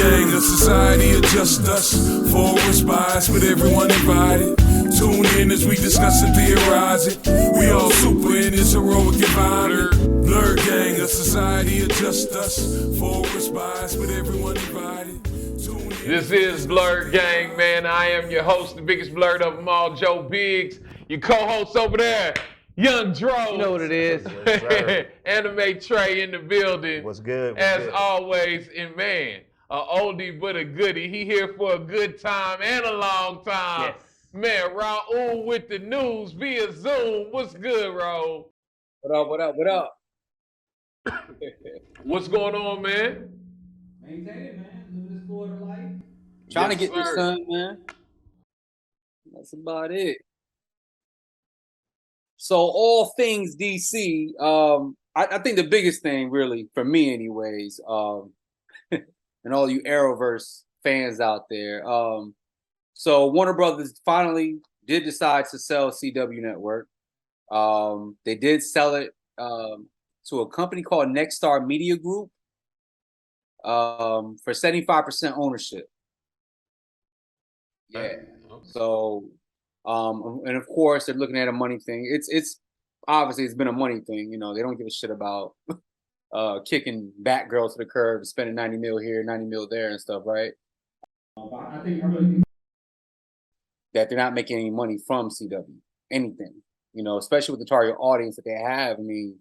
gang, a society adjust us. Forward bias, but everyone invited. Tune in as we discuss and theorize it. We all super in this heroic environment. Blerd gang, a society adjust us. Forward bias, but everyone invited. This is Blerd Gang, man. I am your host, the biggest blerd of them all, Joe Biggs. Your co-host over there, Young Dro. You know what it is. Anime Trey in the building. What's good? As always, and man, a oldie but a goodie. He here for a good time and a long time. Yes. Man, Raul with the news via Zoom. What's good, Raul? What up? What's going on, man? Maintain it, man. Live this Florida life. Trying Yes, to get this sir. done, man. That's about it. So all things DC, I think the biggest thing really, for me anyways, and all you Arrowverse fans out there, so Warner Brothers finally did decide to sell CW Network. They did sell it to a company called Nexstar Media Group for 75% ownership. Yeah. So, and of course they're looking at a money thing. It's obviously it's been a money thing. You know, they don't give a shit about kicking Batgirl to the curb, spending 90 mil here, 90 mil there, and stuff, right? I really think That they're not making any money from CW, anything. You know, especially with the target audience that they have. I mean,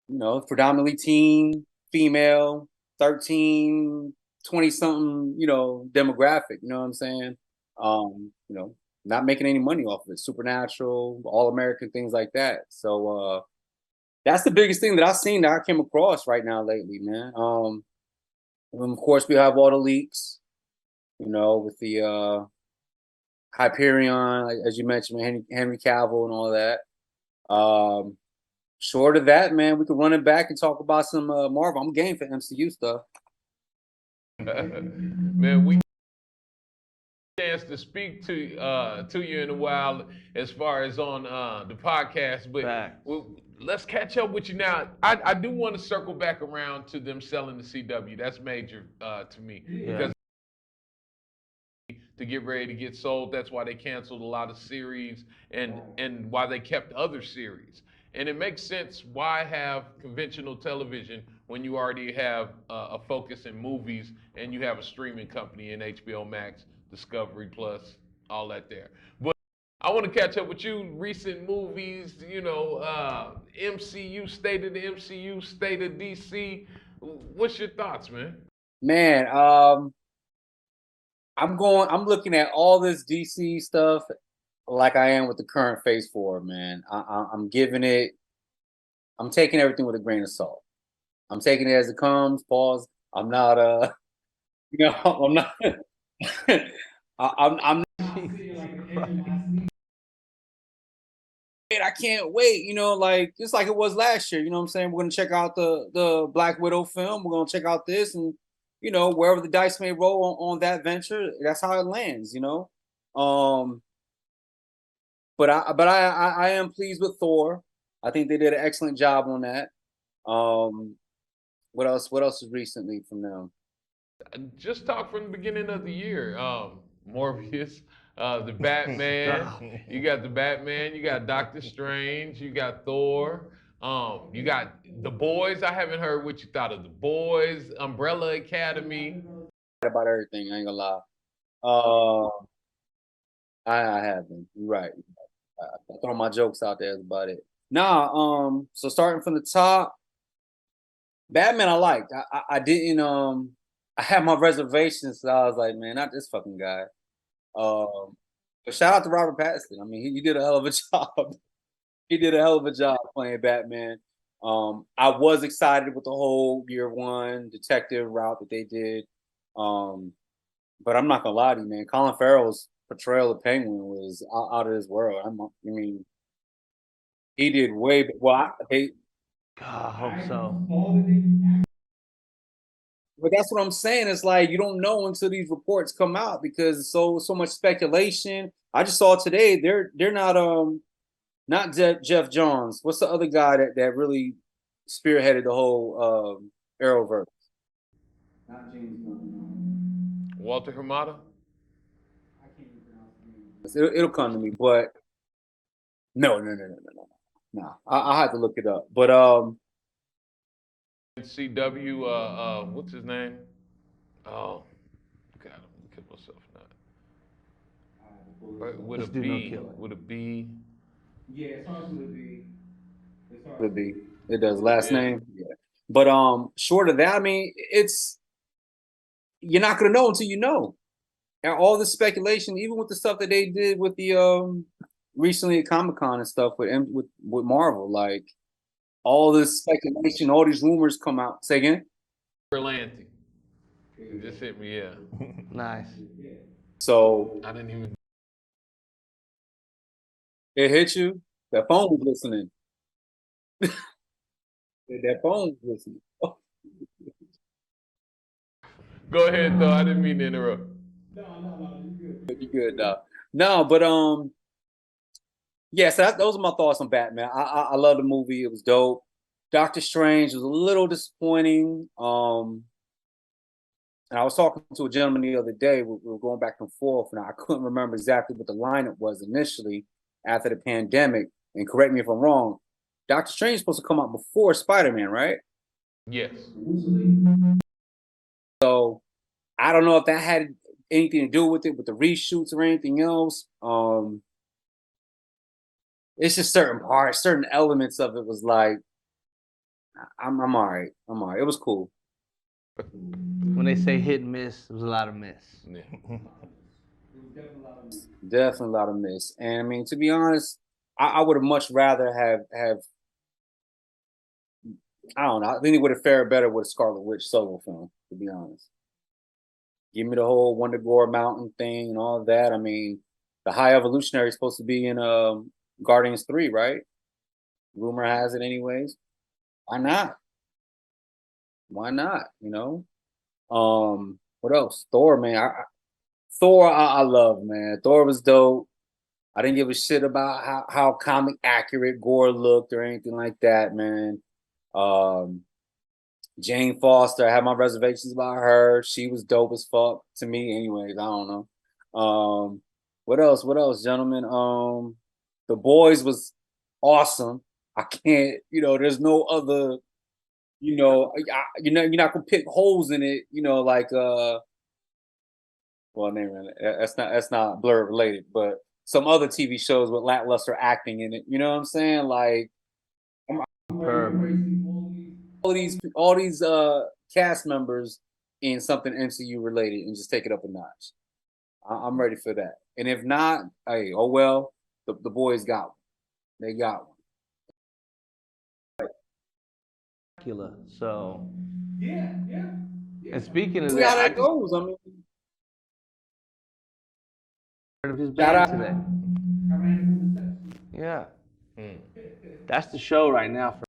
you know, predominantly teen, female, 13, 20-something, you know, demographic, you know what I'm saying? You know, not making any money off of it. Supernatural, All-American, things like that. So that's the biggest thing that I've seen that I came across right now lately, man. And of course, we have all the leaks, you know, with the Hyperion, as you mentioned, Henry Cavill and all that. Short of that, man, we could run it back and talk about some Marvel. I'm game for MCU stuff. Man, we chance to speak to you in a while as far as on the podcast, but let's catch up with you now. I do want to circle back around to them selling the CW. That's major to me because to get ready to get sold. That's why they canceled a lot of series and why they kept other series. And it makes sense why have conventional television when you already have a focus in movies and you have a streaming company in HBO Max, Discovery Plus, all that there. But I want to catch up with you. Recent movies, you know, MCU, state of the MCU, state of DC. What's your thoughts, man? Man, I'm looking at all this DC stuff like I am with the current Phase 4, man. I'm taking everything with a grain of salt. I'm taking it as it comes. Pause. I'm not you know, I'm not I'm I can't wait, you know, like just like it was last year, you know what I'm saying? We're gonna check out the Black Widow film, we're gonna check out this, and you know, wherever the dice may roll on that venture, that's how it lands, you know. But I am pleased with Thor. I think they did an excellent job on that. What else is recently from them? Just talk from the beginning of the year. Morbius, the Batman. You got the Batman. You got Doctor Strange. You got Thor. You got The Boys. I haven't heard what you thought of The Boys. Umbrella Academy. About everything, I ain't gonna lie. I haven't. You're right. I throw my jokes out there about it. Nah, so starting from the top, Batman I liked. I didn't I had my reservations, so I was like, man, not this fucking guy. But shout out to Robert Pattinson. I mean, he did a hell of a job. He did a hell of a job playing Batman. I was excited with the whole year one detective route that they did. But I'm not gonna lie to you, man. Colin Farrell's portrayal of Penguin was out of this world. I mean, he did way well. I hope so. But that's what I'm saying. It's like you don't know until these reports come out because it's so much speculation. I just saw today they're not Jeff Johns. What's the other guy that really spearheaded the whole Arrowverse? Not James Gunn. Walter Hamada? I can't even pronounce his name. It'll come to me, but no. I'll have to look it up. But CW, what's his name? Oh, God, I'm gonna kill myself now. With a Let's do no B, killing. with a B. Yeah, it starts with a B. It starts would with be it does last Yeah. name. Yeah. But short of that, I mean, it's you're not gonna know until you know. And all the speculation, even with the stuff that they did with the recently at Comic-Con and stuff with Marvel, like all this speculation, all these rumors come out. Say again. Berlanti. It just hit me, yeah. Nice. So I didn't even. it hit you. That phone was listening. That phone was listening. Go ahead, though. I didn't mean to interrupt. No, you're good. You good now? No, but yeah. So those are my thoughts on Batman. I love the movie. It was dope. Doctor Strange was a little disappointing. And I was talking to a gentleman the other day. We were going back and forth, and I couldn't remember exactly what the lineup was initially after the pandemic. And correct me if I'm wrong. Doctor Strange is supposed to come out before Spider-Man, right? Yes. So I don't know if that had anything to do with it, with the reshoots or anything else. It's just certain parts, certain elements of it was like, I'm all right. I'm all right. It was cool. When they say hit and miss, it was a lot of miss. Yeah. Definitely a lot of miss. And I mean, to be honest, I would have much rather have I don't know. I think it would have fared better with a Scarlet Witch solo film, to be honest. Give me the whole Wonder Gore Mountain thing and all of that. I mean, the High Evolutionary is supposed to be in Guardians 3, right? Rumor has it anyways. Why not? Why not? You know? What else? Thor, man. Thor, I love, man. Thor was dope. I didn't give a shit about how comic accurate Gore looked or anything like that, man. Um, Jane Foster, I had my reservations about her. She was dope as fuck to me, anyways. I don't know. What else? What else, gentlemen? The Boys was awesome. I can't, there's no other, you're not gonna pick holes in it, like well, name that's not Blerd related, but some other TV shows with lackluster acting in it. You know what I'm saying? Like all these cast members in something MCU related and just take it up a notch. I'm ready for that. And if not, hey, oh well, the boys got one. They got one. So Yeah. and speaking of See how that, I that just goes. I mean, heard of his shout band out. today. I ran through the steps. Yeah. That's the show right now for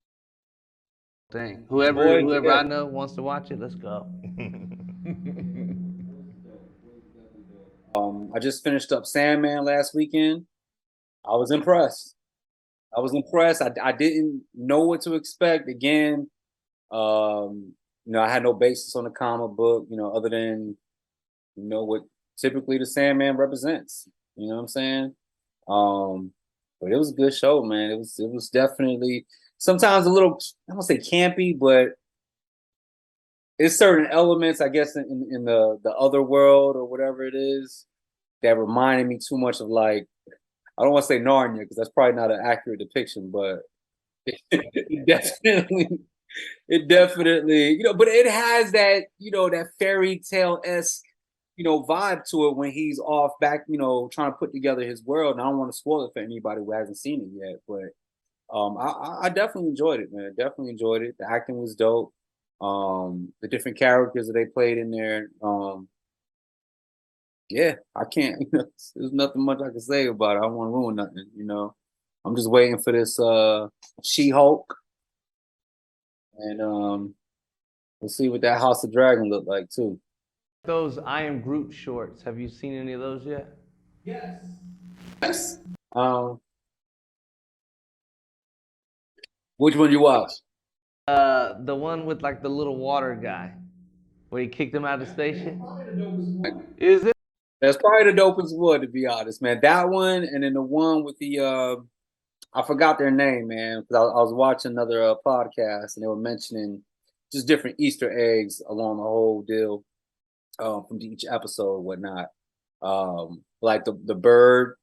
thing. Whoever Boys, I yeah. know wants to watch it, let's go. I just finished up Sandman last weekend. I was impressed. I didn't know what to expect. Again, I had no basis on the comic book, other than what typically the Sandman represents. You know what I'm saying? But it was a good show, man. It was definitely sometimes a little, I don't say campy, but it's certain elements, I guess, in the other world or whatever it is that reminded me too much of, like, I don't want to say Narnia because that's probably not an accurate depiction, but it definitely, but it has that, that fairy tale esque, vibe to it when he's off back, trying to put together his world. And I don't want to spoil it for anybody who hasn't seen it yet, but I definitely enjoyed it, man. Definitely enjoyed it. The acting was dope. The different characters that they played in there. Yeah, I can't. There's nothing much I can say about it. I don't want to ruin nothing. I'm just waiting for this She-Hulk, and we'll see what that House of Dragon look like too. Those I Am Groot shorts. Have you seen any of those yet? Yes. Yes. Which one you watch? The one with like the little water guy. Where he kicked him out of the station? Probably the dopest one. Is it? That's probably the dopest one, to be honest, man. That one, and then the one with the I forgot their name, man, because I was watching another podcast and they were mentioning just different Easter eggs along the whole deal from each episode and whatnot. Like the bird.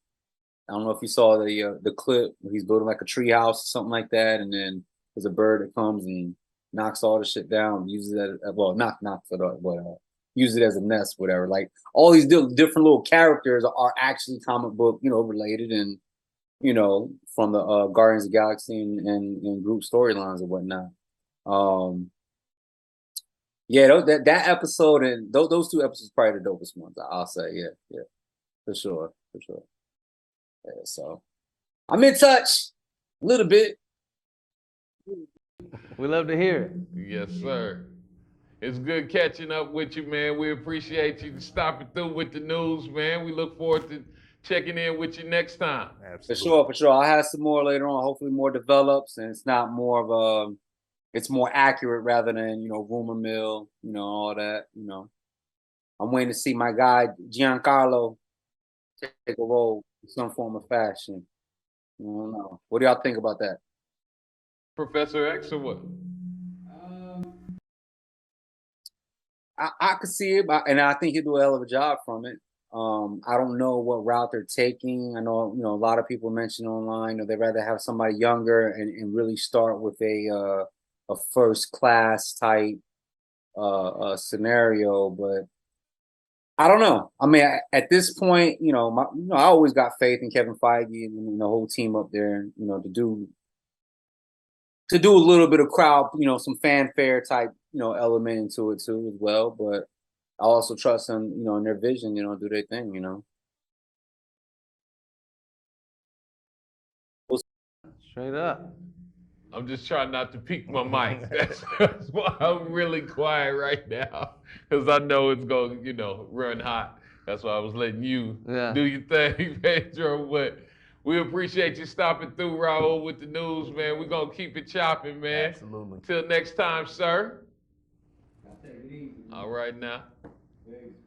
I don't know if you saw the clip. He's building like a tree house or something like that, and then there's a bird that comes and knocks all the shit down, uses it as, well, not knocks it up, but use it as a nest, whatever. Like all these different little characters are actually comic book, related and from the Guardians of the Galaxy and group storylines and whatnot. Yeah, that episode and those two episodes are probably the dopest ones. I'll say, yeah, for sure. Yeah, so I'm in touch a little bit. We love to hear it. Yes, sir. It's good catching up with you, man. We appreciate you stopping through with the news, man. We look forward to checking in with you next time. For sure. I'll have some more later on. Hopefully more develops and it's not more of a, it's more accurate rather than, rumor mill, all that, I'm waiting to see my guy, Giancarlo, take a role in some form of fashion. I don't know. What do y'all think about that? Professor X or what? I could see it, and I think he'll do a hell of a job from it. I don't know what route they're taking. I know, a lot of people mention online, they'd rather have somebody younger and really start with a first class type scenario, but I don't know. I mean, at this point, I always got faith in Kevin Feige and the whole team up there, to do a little bit of crowd, some fanfare type, element into it too as well. But I also trust them, in their vision, do their thing, Straight up. I'm just trying not to peek my mic. That's why I'm really quiet right now, because I know it's going to, run hot. That's why I was letting you do your thing, Pedro. But we appreciate you stopping through, Raul, with the news, man. We're going to keep it chopping, man. Absolutely. Till next time, sir. I'll take it easy. All right now. Thanks.